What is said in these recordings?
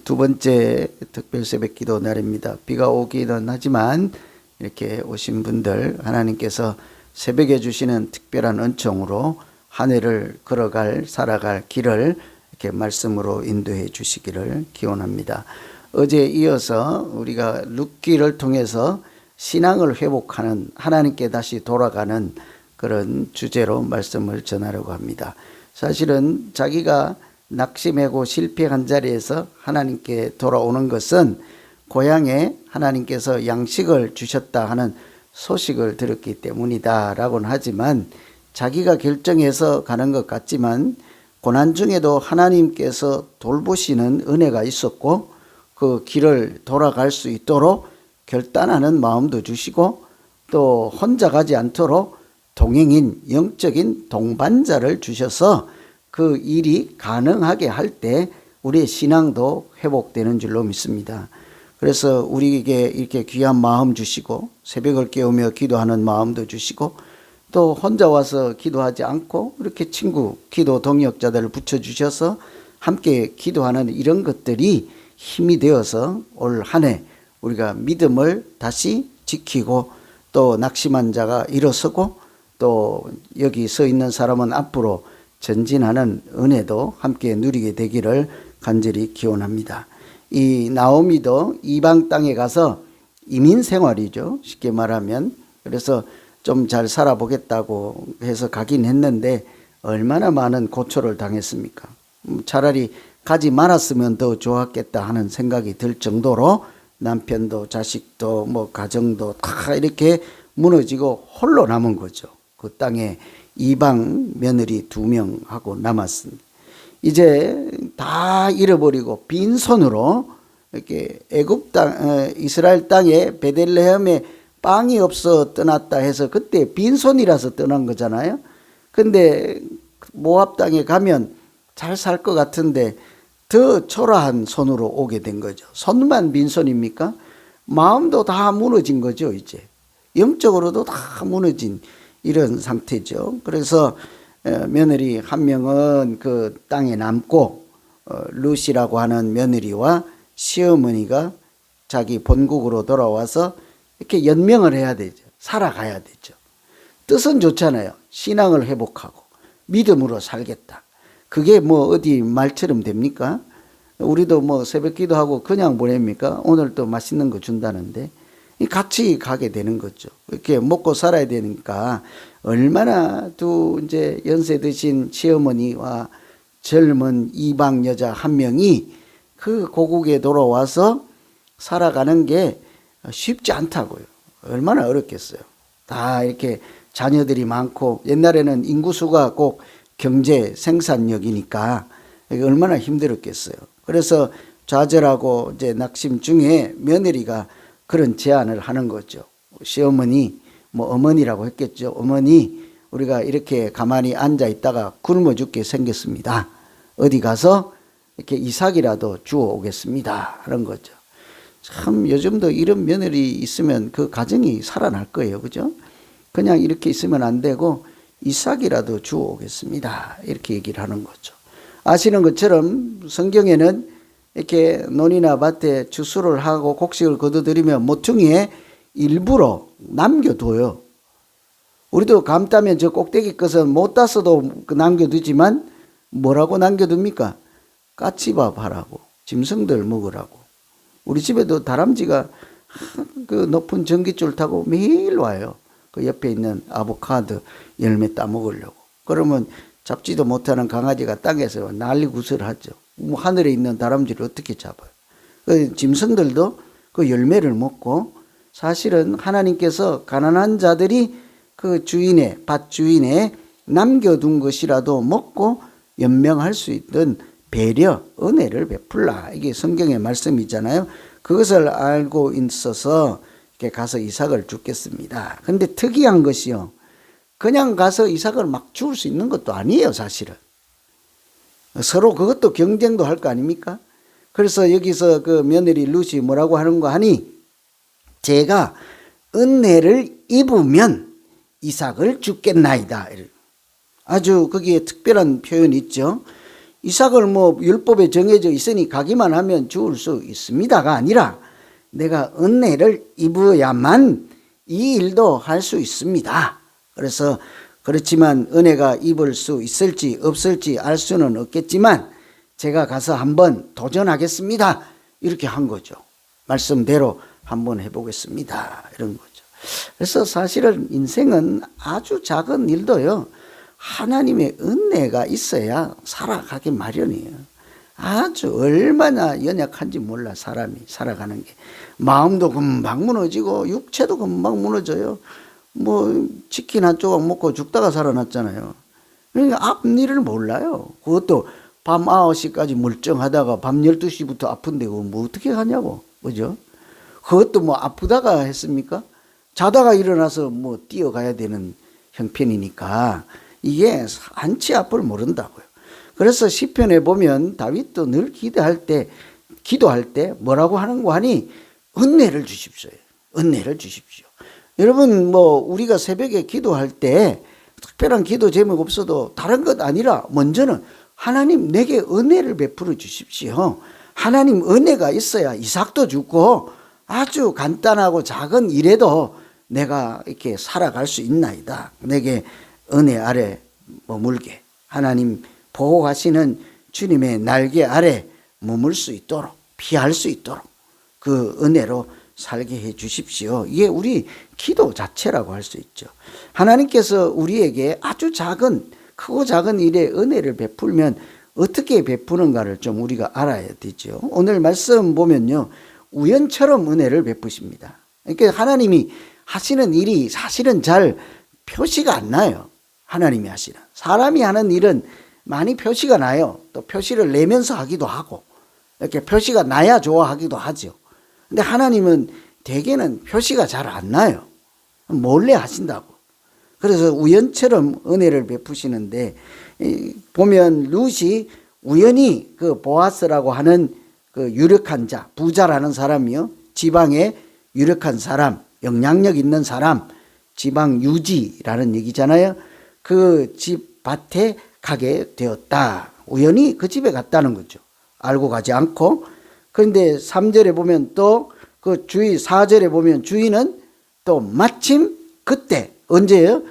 두 번째 특별 새벽 기도 날입니다. 비가 오기는 하지만 이렇게 오신 분들 하나님께서 새벽에 주시는 특별한 은총으로 한 해를 걸어갈 살아갈 길을 이렇게 말씀으로 인도해 주시기를 기원합니다. 어제 이어서 우리가 룻기를 통해서 신앙을 회복하는 하나님께 다시 돌아가는 그런 주제로 말씀을 전하려고 합니다. 사실은 자기가 낙심하고 실패한 자리에서 하나님께 돌아오는 것은 고향에 하나님께서 양식을 주셨다 하는 소식을 들었기 때문이다 라고는 하지만 자기가 결정해서 가는 것 같지만 고난 중에도 하나님께서 돌보시는 은혜가 있었고 그 길을 돌아갈 수 있도록 결단하는 마음도 주시고 또 혼자 가지 않도록 동행인 영적인 동반자를 주셔서 그 일이 가능하게 할 때 우리의 신앙도 회복되는 줄로 믿습니다. 그래서 우리에게 이렇게 귀한 마음 주시고 새벽을 깨우며 기도하는 마음도 주시고 또 혼자 와서 기도하지 않고 이렇게 친구 기도 동역자들을 붙여주셔서 함께 기도하는 이런 것들이 힘이 되어서 올 한 해 우리가 믿음을 다시 지키고 또 낙심한 자가 일어서고 또 여기 서 있는 사람은 앞으로 전진하는 은혜도 함께 누리게 되기를 간절히 기원합니다. 이 나오미도 이방 땅에 가서 이민 생활이죠. 쉽게 말하면. 그래서 좀 잘 살아보겠다고 해서 가긴 했는데 얼마나 많은 고초를 당했습니까? 차라리 가지 말았으면 더 좋았겠다 하는 생각이 들 정도로 남편도 자식도 뭐 가정도 다 이렇게 무너지고 홀로 남은 거죠. 그 땅에 이방 며느리 2명하고 남았습니다. 이제 다 잃어버리고 빈손으로 이렇게 애굽 땅, 이스라엘 땅에 베들레헴에 빵이 없어 떠났다 해서 그때 빈손이라서 떠난 거잖아요. 근데 모압 땅에 가면 잘 살 것 같은데 더 초라한 손으로 오게 된 거죠. 손만 빈손입니까? 마음도 다 무너진 거죠, 이제. 영적으로도 다 무너진 이런 상태죠. 그래서 며느리 한 명은 그 땅에 남고 룻이라고 하는 며느리와 시어머니가 자기 본국으로 돌아와서 이렇게 연명을 해야 되죠. 살아가야 되죠. 뜻은 좋잖아요. 신앙을 회복하고 믿음으로 살겠다. 그게 뭐 어디 말처럼 됩니까? 우리도 뭐 새벽 기도하고 그냥 보냅니까? 오늘 또 맛있는 거 준다는데 같이 가게 되는 거죠. 이렇게 먹고 살아야 되니까 얼마나 또 이제 연세 드신 시어머니와 젊은 이방 여자 한 명이 그 고국에 돌아와서 살아가는 게 쉽지 않다고요. 얼마나 어렵겠어요. 다 이렇게 자녀들이 많고 옛날에는 인구수가 꼭 경제 생산력이니까 얼마나 힘들었겠어요. 그래서 좌절하고 이제 낙심 중에 며느리가 그런 제안을 하는 거죠. 시어머니, 뭐 어머니라고 했겠죠. 어머니, 우리가 이렇게 가만히 앉아 있다가 굶어 죽게 생겼습니다. 어디 가서 이렇게 이삭이라도 주워 오겠습니다. 하는 거죠. 참 요즘도 이런 며느리 있으면 그 가정이 살아날 거예요. 그죠? 그냥 이렇게 있으면 안 되고 이삭이라도 주워 오겠습니다. 이렇게 얘기를 하는 거죠. 아시는 것처럼 성경에는 이렇게 논이나 밭에 추수를 하고 곡식을 거두들이면 모퉁이에 일부러 남겨둬요. 우리도 감 따면 저 꼭대기 것은 못 따서도 남겨두지만 뭐라고 남겨둡니까? 까치밥 하라고, 짐승들 먹으라고. 우리 집에도 다람쥐가 그 높은 전깃줄 타고 매일 와요. 그 옆에 있는 아보카도 열매 따먹으려고. 그러면 잡지도 못하는 강아지가 땅에서 난리구슬을 하죠. 하늘에 있는 다람쥐를 어떻게 잡아요? 그 짐승들도 그 열매를 먹고 사실은 하나님께서 가난한 자들이 그 주인의 밭 주인의 남겨둔 것이라도 먹고 연명할 수 있던 배려, 은혜를 베풀라. 이게 성경의 말씀이잖아요. 그것을 알고 있어서 이렇게 가서 이삭을 죽겠습니다. 근데 특이한 것이요. 그냥 가서 이삭을 막 죽을 수 있는 것도 아니에요, 사실은. 서로 그것도 경쟁도 할 거 아닙니까? 그래서 여기서 그 며느리 룻이 뭐라고 하는 거 하니? 제가 은혜를 입으면 이삭을 죽겠나이다. 아주 거기에 특별한 표현이 있죠. 이삭을 뭐 율법에 정해져 있으니 가기만 하면 죽을 수 있습니다가 아니라 내가 은혜를 입어야만 이 일도 할 수 있습니다. 그래서 그렇지만 은혜가 입을 수 있을지 없을지 알 수는 없겠지만 제가 가서 한번 도전하겠습니다. 이렇게 한 거죠. 말씀대로 한번 해보겠습니다. 이런 거죠. 그래서 사실은 인생은 아주 작은 일도요, 하나님의 은혜가 있어야 살아가기 마련이에요. 아주 얼마나 연약한지 몰라, 사람이 살아가는 게. 마음도 금방 무너지고 육체도 금방 무너져요. 뭐 치킨 한 조각 먹고 죽다가 살아났잖아요. 그러니까 앞일을 몰라요. 그것도 밤 9시까지 멀쩡하다가 밤 12시부터 아픈데 그거 뭐 어떻게 하냐고. 그죠? 그것도 뭐 아프다가 했습니까? 자다가 일어나서 뭐 뛰어가야 되는 형편이니까 이게 한치 앞을 모른다고요. 그래서 시편에 보면 다윗도 늘 기도할 때 뭐라고 하는 거 하니? 은혜를 주십시오. 은혜를 주십시오. 여러분 뭐 우리가 새벽에 기도할 때 특별한 기도 제목 없어도 다른 것 아니라 먼저는 하나님 내게 은혜를 베풀어 주십시오. 하나님 은혜가 있어야 이삭도 죽고 아주 간단하고 작은 일에도 내가 이렇게 살아갈 수 있나이다. 내게 은혜 아래 머물게 하나님 보호하시는 주님의 날개 아래 머물 수 있도록 피할 수 있도록 그 은혜로 살게 해 주십시오. 이게 우리 기도 자체라고 할 수 있죠. 하나님께서 우리에게 아주 작은 크고 작은 일에 은혜를 베풀면 어떻게 베푸는가를 좀 우리가 알아야 되죠. 오늘 말씀 보면요, 우연처럼 은혜를 베푸십니다. 그러니까 하나님이 하시는 일이 사실은 잘 표시가 안 나요. 하나님이 하시는. 사람이 하는 일은 많이 표시가 나요. 또 표시를 내면서 하기도 하고 이렇게 표시가 나야 좋아하기도 하죠. 근데 하나님은 대개는 표시가 잘 안 나요. 몰래 하신다고. 그래서 우연처럼 은혜를 베푸시는데 보면 룻이 우연히 그 보아스라고 하는 그 유력한 자, 부자라는 사람이요, 지방에 유력한 사람, 영향력 있는 사람, 지방 유지라는 얘기잖아요. 그 집 밭에 가게 되었다. 우연히 그 집에 갔다는 거죠. 알고 가지 않고. 그런데 3절에 보면 또 그 주인, 4절에 보면 주인은 또 마침 그때, 언제요?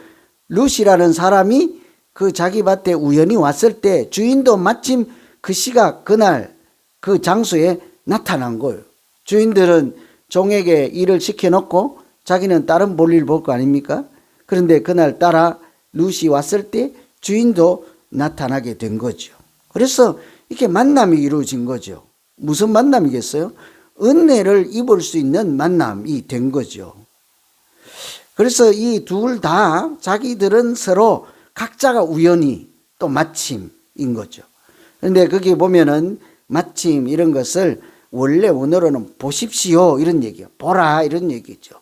룻이라는 사람이 그 자기 밭에 우연히 왔을 때 주인도 마침 그 시각 그날 그 장소에 나타난 거예요. 주인들은 종에게 일을 시켜놓고 자기는 다른 볼일 볼 거 아닙니까? 그런데 그날 따라 룻이 왔을 때 주인도 나타나게 된 거죠. 그래서 이렇게 만남이 이루어진 거죠. 무슨 만남이겠어요? 은혜를 입을 수 있는 만남이 된 거죠. 그래서 이 둘 다 자기들은 서로 각자가 우연히 또 마침인 거죠. 그런데 거기 보면은 마침 이런 것을 원래 원어로는 보십시오 이런 얘기예요. 보라 이런 얘기죠.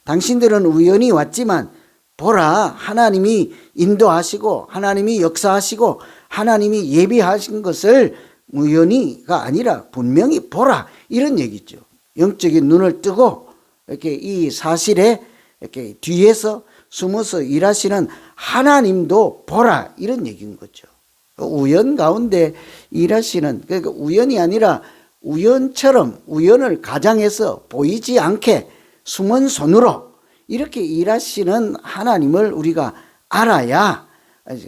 당신들은 우연히 왔지만 보라, 하나님이 인도하시고 하나님이 역사하시고 하나님이 예비하신 것을 우연히가 아니라 분명히 보라 이런 얘기죠. 영적인 눈을 뜨고 이렇게 이 사실에 이렇게 뒤에서 숨어서 일하시는 하나님도 보라 이런 얘기인 거죠. 우연 가운데 일하시는, 그러니까 우연이 아니라 우연처럼 우연을 가장해서 보이지 않게 숨은 손으로 이렇게 일하시는 하나님을 우리가 알아야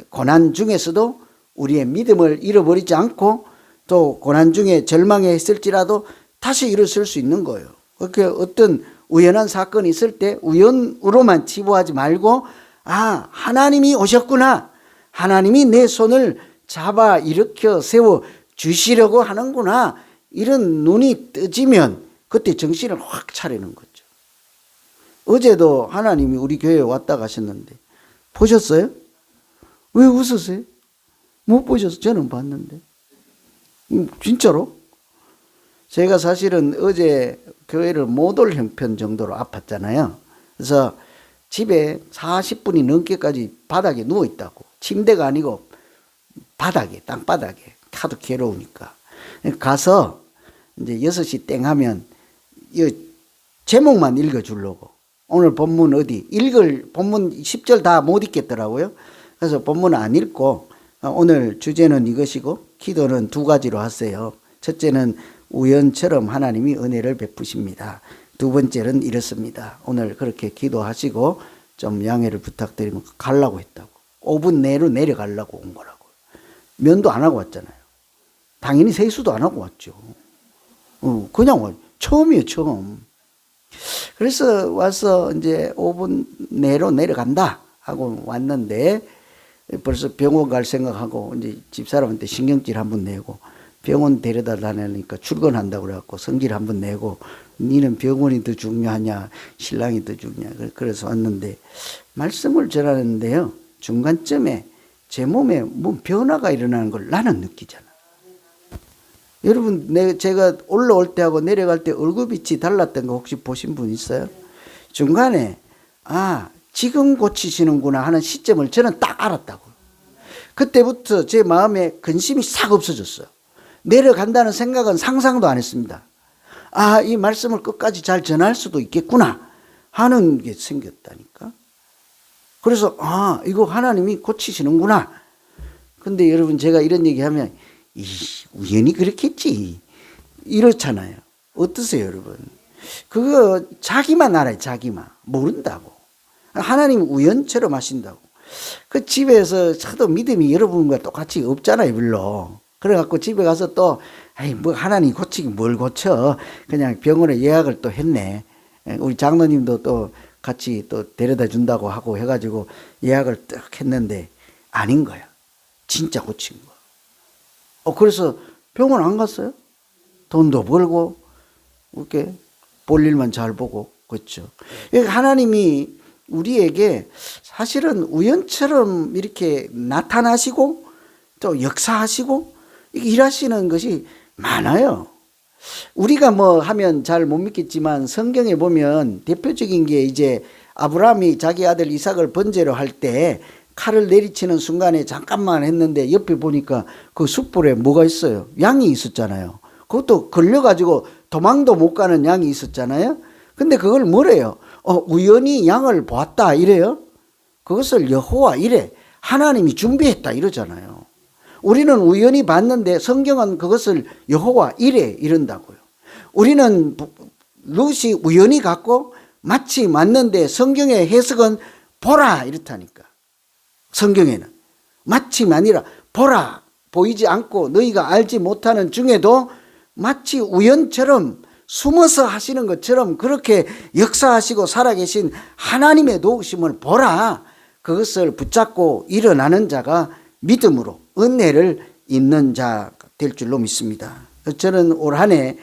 고난 중에서도 우리의 믿음을 잃어버리지 않고 또 고난 중에 절망했을지라도 다시 일어설 수 있는 거예요. 그렇게 어떤 우연한 사건이 있을 때 우연으로만 치부하지 말고 아, 하나님이 오셨구나. 하나님이 내 손을 잡아 일으켜 세워 주시려고 하는구나. 이런 눈이 뜨지면 그때 정신을 확 차리는 거죠. 어제도 하나님이 우리 교회에 왔다 가셨는데 보셨어요? 왜 웃으세요? 못 보셨어요? 저는 봤는데. 진짜로? 제가 사실은 어제 교회를 못 올 형편 정도로 아팠잖아요. 그래서 집에 40분이 넘게까지 바닥에 누워 있다고. 침대가 아니고 바닥에, 땅바닥에. 하도 괴로우니까. 가서 이제 6시 땡 하면 이 제목만 읽어주려고. 오늘 본문 어디? 본문 10절 다 못 읽겠더라고요. 그래서 본문 안 읽고 오늘 주제는 이것이고 기도는 두 가지로 하세요. 첫째는 우연처럼 하나님이 은혜를 베푸십니다. 두 번째는 이렇습니다. 오늘 그렇게 기도하시고 좀 양해를 부탁드리면 가려고 했다고. 5분 내로 내려가려고 온 거라고. 면도 안 하고 왔잖아요. 당연히 세수도 안 하고 왔죠. 그냥 처음이에요, 처음. 그래서 와서 이제 5분 내로 내려간다 하고 왔는데 벌써 병원 갈 생각하고 이제 집사람한테 신경질 한번 내고 병원 데려다 다니니까 출근한다고 그래갖고 성질 한번 내고 니는 병원이 더 중요하냐 신랑이 더 중요하냐 그래서 왔는데 말씀을 전하는데요. 중간쯤에 제 몸에 뭐 변화가 일어나는 걸 나는 느끼잖아. 여러분 제가 올라올 때하고 내려갈 때 얼굴빛이 달랐던 거 혹시 보신 분 있어요? 중간에 지금 고치시는구나 하는 시점을 저는 딱 알았다고. 그때부터 제 마음에 근심이 싹 없어졌어요. 내려간다는 생각은 상상도 안 했습니다. 이 말씀을 끝까지 잘 전할 수도 있겠구나 하는 게 생겼다니까. 그래서 이거 하나님이 고치시는구나. 근데 여러분 제가 이런 얘기하면 우연히 그렇겠지 이렇잖아요. 어떠세요 여러분? 그거 자기만 알아요. 자기만 모른다고. 하나님 우연처럼 하신다고. 그 집에서 하도 믿음이 여러분과 똑같이 없잖아요 별로. 그래갖고 집에 가서 또 뭐 하나님 고치긴 뭘 고쳐. 그냥 병원에 예약을 또 했네. 우리 장로님도 또 같이 또 데려다 준다고 하고 해가지고 예약을 딱 했는데 아닌 거야. 진짜 고친 거야. 그래서 병원 안 갔어요. 돈도 벌고 이렇게 볼 일만 잘 보고 그렇죠. 하나님이 우리에게 사실은 우연처럼 이렇게 나타나시고 또 역사하시고 일하시는 것이 많아요. 우리가 뭐 하면 잘 못 믿겠지만 성경에 보면 대표적인 게 이제 아브라함이 자기 아들 이삭을 번제로 할 때 칼을 내리치는 순간에 잠깐만 했는데 옆에 보니까 그 숯불에 뭐가 있어요? 양이 있었잖아요. 그것도 걸려가지고 도망도 못 가는 양이 있었잖아요. 근데 그걸 뭐래요? 우연히 양을 보았다 이래요. 그것을 여호와 이래 하나님이 준비했다 이러잖아요. 우리는 우연히 봤는데 성경은 그것을 여호와 이래 이런다고요. 우리는 룻이 우연히 갔고 마치 맞는데 성경의 해석은 보라 이렇다니까. 성경에는 마침 아니라 보라 보이지 않고 너희가 알지 못하는 중에도 마치 우연처럼 숨어서 하시는 것처럼 그렇게 역사하시고 살아계신 하나님의 도우심을 보라. 그것을 붙잡고 일어나는 자가 믿음으로 은혜를 입는 자 될 줄로 믿습니다. 저는 올 한 해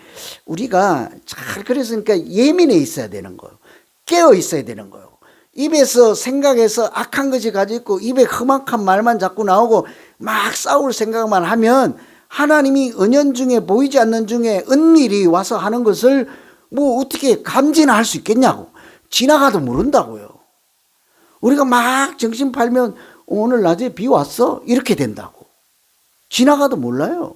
우리가 잘 그랬으니까 예민해 있어야 되는 거예요. 깨어 있어야 되는 거예요. 입에서 생각해서 악한 것이 가지고 있고 입에 험악한 말만 자꾸 나오고 막 싸울 생각만 하면 하나님이 은연중에 보이지 않는 중에 은밀히 와서 하는 것을 뭐 어떻게 감지나 할 수 있겠냐고. 지나가도 모른다고요. 우리가 막 정신 팔면 오늘 낮에 비 왔어? 이렇게 된다고. 지나가도 몰라요.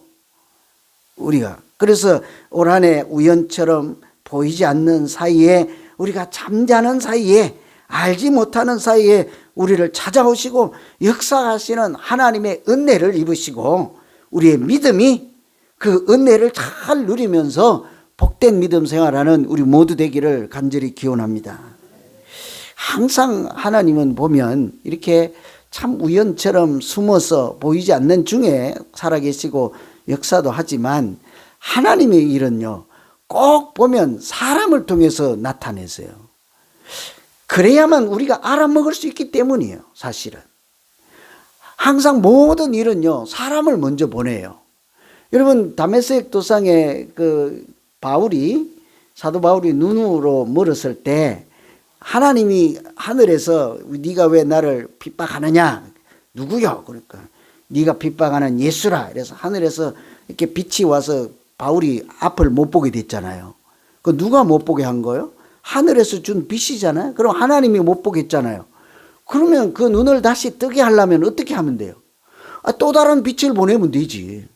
우리가. 그래서 올 한 해 우연처럼 보이지 않는 사이에 우리가 잠자는 사이에 알지 못하는 사이에 우리를 찾아오시고 역사하시는 하나님의 은혜를 입으시고 우리의 믿음이 그 은혜를 잘 누리면서 복된 믿음 생활하는 우리 모두 되기를 간절히 기원합니다. 항상 하나님은 보면 이렇게 참 우연처럼 숨어서 보이지 않는 중에 살아계시고 역사도 하지만 하나님의 일은요 꼭 보면 사람을 통해서 나타내세요. 그래야만 우리가 알아먹을 수 있기 때문이에요. 사실은 항상 모든 일은요 사람을 먼저 보내요. 여러분 다메섹 도상에 그 사도 바울이 눈으로 멀었을 때 하나님이 하늘에서 네가 왜 나를 핍박하느냐? 누구요? 그러니까 네가 핍박하는 예수라. 그래서 하늘에서 이렇게 빛이 와서 바울이 앞을 못 보게 됐잖아요. 그 누가 못 보게 한 거예요? 하늘에서 준 빛이잖아요. 그럼 하나님이 못 보게 했잖아요. 그러면 그 눈을 다시 뜨게 하려면 어떻게 하면 돼요? 또 다른 빛을 보내면 되지.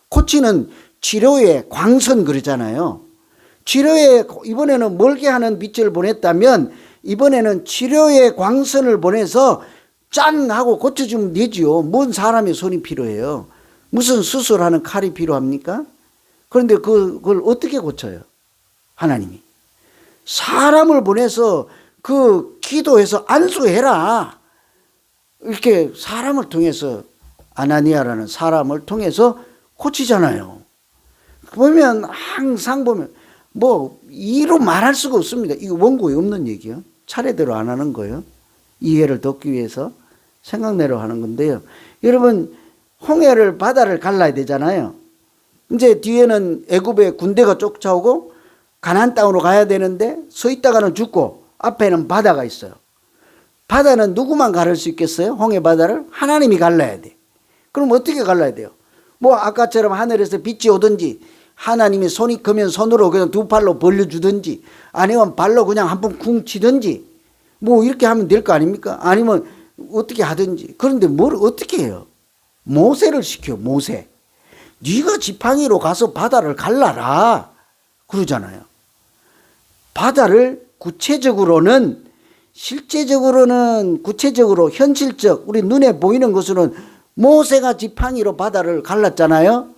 코치는 치료의 광선 그러잖아요. 치료에 이번에는 멀게 하는 빛을 보냈다면 이번에는 치료의 광선을 보내서 짠 하고 고쳐주면 되지요. 뭔 사람의 손이 필요해요. 무슨 수술하는 칼이 필요합니까? 그런데 그걸 어떻게 고쳐요? 하나님이. 사람을 보내서 그 기도해서 안수해라. 이렇게 사람을 통해서, 아나니아라는 사람을 통해서 고치잖아요. 보면 항상 보면 뭐 이로 말할 수가 없습니다. 이거 원고에 없는 얘기요. 차례대로 안 하는 거예요. 이해를 돕기 위해서 생각내로 하는 건데요. 여러분, 홍해를 바다를 갈라야 되잖아요. 이제 뒤에는 애굽의 군대가 쫓아오고 가나안 땅으로 가야 되는데 서 있다가는 죽고 앞에는 바다가 있어요. 바다는 누구만 가를 수 있겠어요? 홍해 바다를? 하나님이 갈라야 돼. 그럼 어떻게 갈라야 돼요? 뭐 아까처럼 하늘에서 빛이 오든지, 하나님이 손이 크면 손으로 그냥 두 팔로 벌려주든지, 아니면 발로 그냥 한 번 쿵 치든지, 뭐 이렇게 하면 될 거 아닙니까? 아니면 어떻게 하든지. 그런데 뭘 어떻게 해요? 모세를 시켜. 모세. 네가 지팡이로 가서 바다를 갈라라 그러잖아요. 바다를 구체적으로 현실적 우리 눈에 보이는 것으로는 모세가 지팡이로 바다를 갈랐잖아요.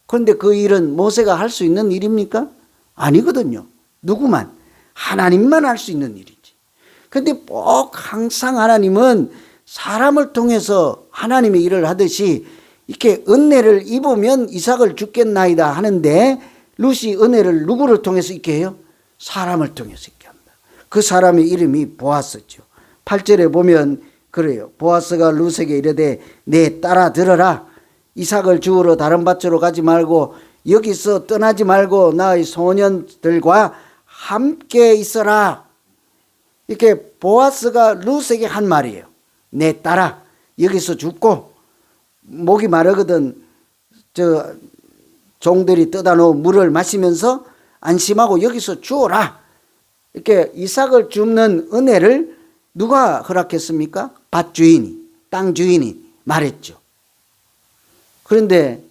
그런데 그 일은 모세가 할 수 있는 일입니까? 아니거든요. 누구만? 하나님만 할 수 있는 일이지. 그런데 꼭 항상 하나님은 사람을 통해서 하나님의 일을 하듯이 이렇게 은혜를 입으면 이삭을 주겠나이다 하는데, 룻이 은혜를 누구를 통해서 있게 해요? 사람을 통해서 있게 한다. 그 사람의 이름이 보아스죠. 8절에 보면 그래요. 보아스가 룻에게 이르되 내 딸아 들어라. 이삭을 주우러 다른 밭으로 가지 말고 여기서 떠나지 말고 나의 소년들과 함께 있어라. 이렇게 보아스가 룻에게 한 말이에요. 내 딸아 여기서 죽고, 목이 마르거든 저 종들이 떠다 놓은 물을 마시면서 안심하고 여기서 주어라. 이렇게 이삭을 줍는 은혜를 누가 허락했습니까? 밭 주인이, 땅 주인이 말했죠. 그런데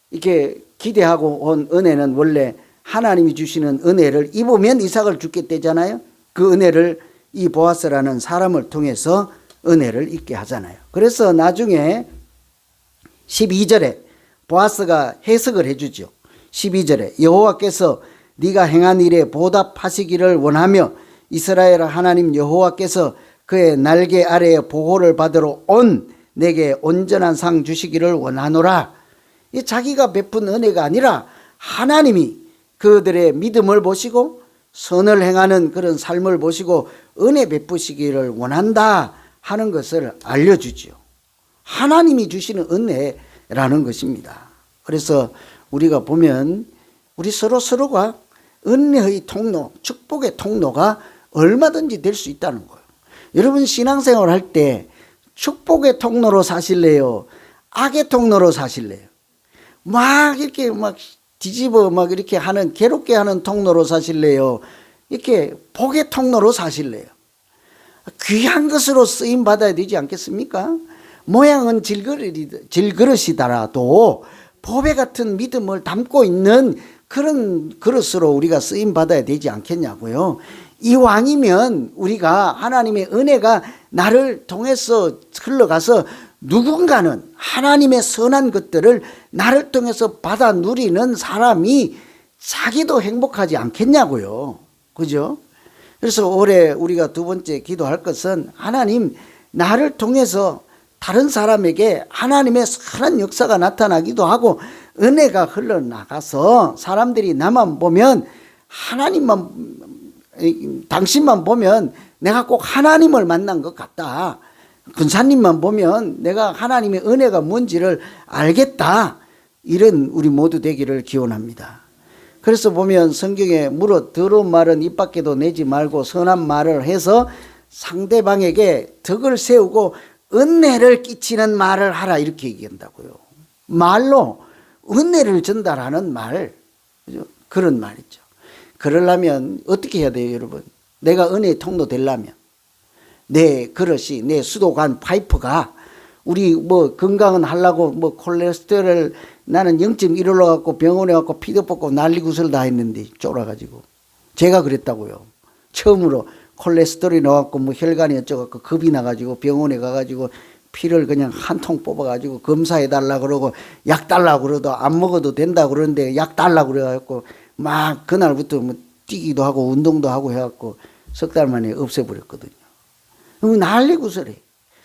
이렇게 기대하고 온 은혜는 원래 하나님이 주시는 은혜를 입으면 이삭을 주겠다잖아요. 그 은혜를 이 보아스라는 사람을 통해서 은혜를 입게 하잖아요. 그래서 나중에 12절에 보아스가 해석을 해주죠. 12절에 여호와께서 네가 행한 일에 보답하시기를 원하며 이스라엘 하나님 여호와께서 그의 날개 아래에 보호를 받으러 온 내게 온전한 상 주시기를 원하노라. 이 자기가 베푼 은혜가 아니라 하나님이 그들의 믿음을 보시고 선을 행하는 그런 삶을 보시고 은혜 베푸시기를 원한다 하는 것을 알려주죠. 하나님이 주시는 은혜라는 것입니다. 그래서 우리가 보면 우리 서로가 은혜의 통로, 축복의 통로가 얼마든지 될 수 있다는 거예요. 여러분 신앙생활 할 때 축복의 통로로 사실래요? 악의 통로로 사실래요? 막 이렇게 막 뒤집어 막 이렇게 하는, 괴롭게 하는 통로로 사실래요? 이렇게 복의 통로로 사실래요? 귀한 것으로 쓰임 받아야 되지 않겠습니까? 모양은 질그릇이더라도 보배 같은 믿음을 담고 있는 그런 그릇으로 우리가 쓰임 받아야 되지 않겠냐고요. 이왕이면 우리가 하나님의 은혜가 나를 통해서 흘러가서 누군가는 하나님의 선한 것들을 나를 통해서 받아 누리는 사람이 자기도 행복하지 않겠냐고요. 그죠? 그래서 올해 우리가 두 번째 기도할 것은 하나님 나를 통해서 다른 사람에게 하나님의 선한 역사가 나타나기도 하고 은혜가 흘러나가서 사람들이 나만 보면 당신만 보면 내가 꼭 하나님을 만난 것 같다. 근사님만 보면 내가 하나님의 은혜가 뭔지를 알겠다. 이런 우리 모두 되기를 기원합니다. 그래서 보면 성경에 물어 더러운 말은 입 밖에도 내지 말고 선한 말을 해서 상대방에게 덕을 세우고 은혜를 끼치는 말을 하라 이렇게 얘기한다고요. 말로 은혜를 전달하는 말, 그런 말이죠. 그러려면 어떻게 해야 돼요, 여러분? 내가 은혜의 통로 되려면 내 그릇이, 내 수도관 파이프가 우리 뭐 건강은 하려고 뭐 콜레스테롤 나는 0.1 올라갖고 병원에 갖고 피도 뽑고 난리구슬 다 했는데 쫄아가지고 제가 그랬다고요. 처음으로 콜레스테롤이 나왔고 뭐 혈관이 어쩌고갖고 겁이 나가지고 병원에 가가지고 피를 그냥 한 통 뽑아가지고 검사해 달라 그러고 약 달라 그러도 안 먹어도 된다 그러는데 약 달라 그래갖고 막 그날부터 뭐 뛰기도 하고 운동도 하고 해갖고 석 달 만에 없애버렸거든요. 난리구설해.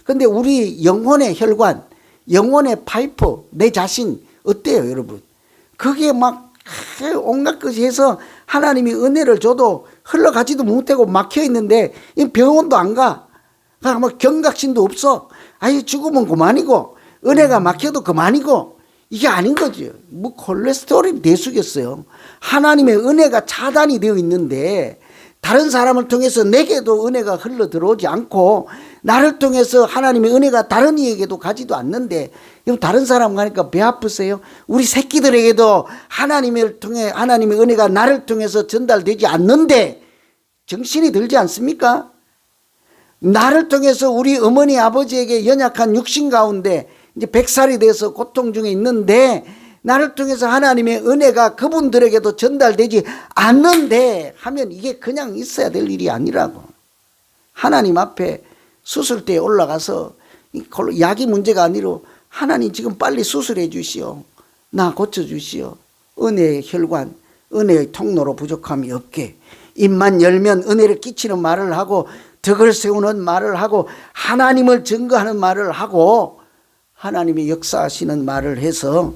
근데 우리 영혼의 혈관, 영혼의 파이프, 내 자신 어때요, 여러분? 그게 막 온갖 것이 해서 하나님이 은혜를 줘도 흘러가지도 못하고 막혀 있는데 병원도 안 가. 뭐 경각심도 없어. 아이 죽으면 그만이고 은혜가 막혀도 그만이고 이게 아닌 거죠. 뭐 콜레스테롤이 대수겠어요. 하나님의 은혜가 차단이 되어 있는데 다른 사람을 통해서 내게도 은혜가 흘러 들어오지 않고 나를 통해서 하나님의 은혜가 다른 이에게도 가지도 않는데 다른 사람 가니까 배 아프세요? 우리 새끼들에게도 하나님을 통해 하나님의 은혜가 나를 통해서 전달되지 않는데 정신이 들지 않습니까? 나를 통해서 우리 어머니 아버지에게 연약한 육신 가운데 이제 100살이 돼서 고통 중에 있는데 나를 통해서 하나님의 은혜가 그분들에게도 전달되지 않는데 하면 이게 그냥 있어야 될 일이 아니라고. 하나님 앞에 수술대에 올라가서 약이 문제가 아니라 하나님 지금 빨리 수술해 주시오. 나 고쳐주시오. 은혜의 혈관, 은혜의 통로로 부족함이 없게 입만 열면 은혜를 끼치는 말을 하고 덕을 세우는 말을 하고 하나님을 증거하는 말을 하고 하나님이 역사하시는 말을 해서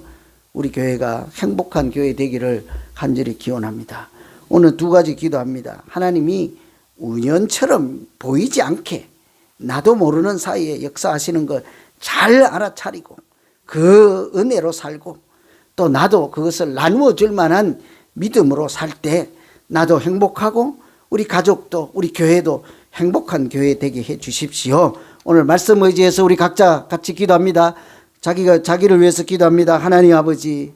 우리 교회가 행복한 교회 되기를 간절히 기원합니다. 오늘 두 가지 기도합니다. 하나님이 우연처럼 보이지 않게 나도 모르는 사이에 역사하시는 걸 잘 알아차리고 그 은혜로 살고 또 나도 그것을 나누어 줄 만한 믿음으로 살 때 나도 행복하고 우리 가족도 우리 교회도 행복한 교회 되게 해 주십시오. 오늘 말씀 의지해서 우리 각자 같이 기도합니다. 자기를 위해서 기도합니다. 하나님 아버지,